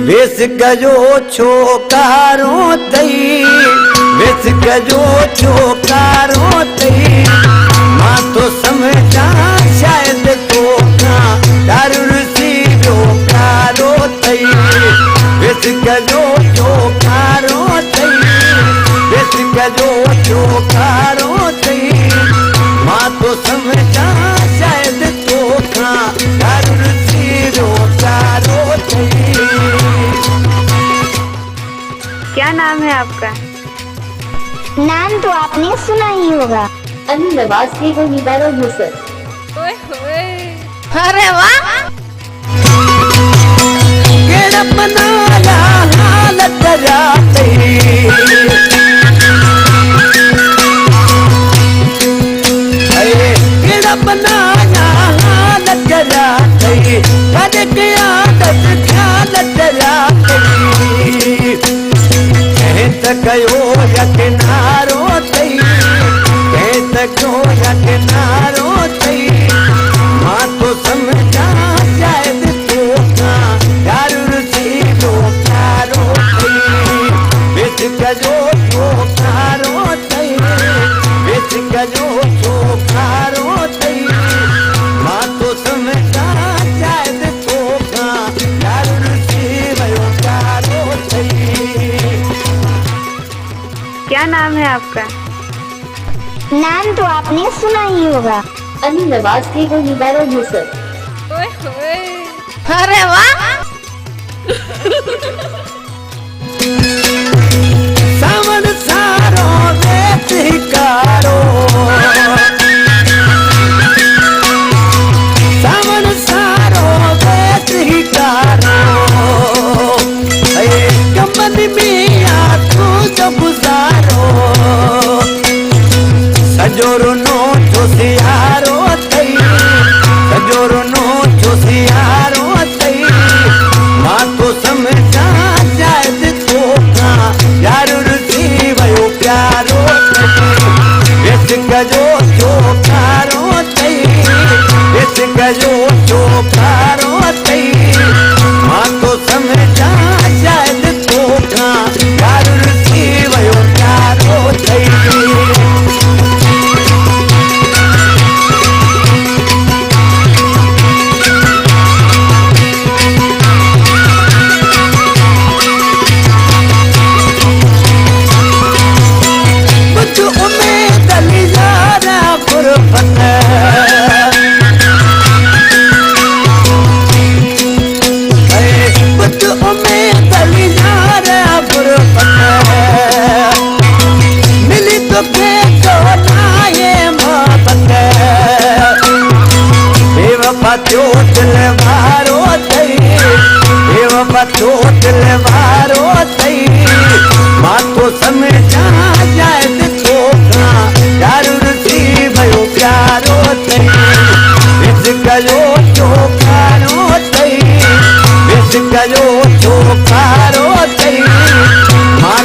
वेस कजो छोकारो तई, वेस कजो छोकारो तई, मां तो समझा शायद तो दारुण सी रोकारो तई। वेस कजो छोकारो तई, वेस कजो छोकारो तई, मां तो समझा शायद तो दारुण सी रोकारो तई। क्या नाम है आपका? नाम तो आपने सुना ही होगा, अली नवाज के निबारो यूसुफ। अरे वाह! केड़ा बनाया हालत राते, केड़ा बनाया हालत राते, कद के आदत ख्यालत राते। कयो यकिनारो तई, कयो यकिनारो तई, मां तो समझा शायद तो दारुण सी रोकारो तई। बेच कजो छोकारो तई, बेच कजो छोकारो तई, मां तो समझा शायद तो दारुण सी रोकारो तई। क्या नाम है आपका? नाम तो आपने सुना ही होगा, अली नवाज के निबारो यूसुफ। अरे वाह! सावन सारो वेत हिकारो, सावन सारो वेत हिकारो, कमन मिया तू जो गुजारो, सजोरो नो जोसियारो तई, सजोरो नो जोसियारो तई, मां तो समझा शायद तो दारुण सी वयो प्यारो तई। वेस कजो छोकारो तई, वेस कजो छोकारो तई, मां तो समझा शायद तो दारुण सी वयो प्यारो तई। मिली तो बेवफा तो दिल वारो तई, बेवफा तो दिल वारो तई, मां तो समझा शायद तो दारुण सी भयो प्यारो तई। विस कयो छोकारो तई, विस कयो छोकारो तई, मां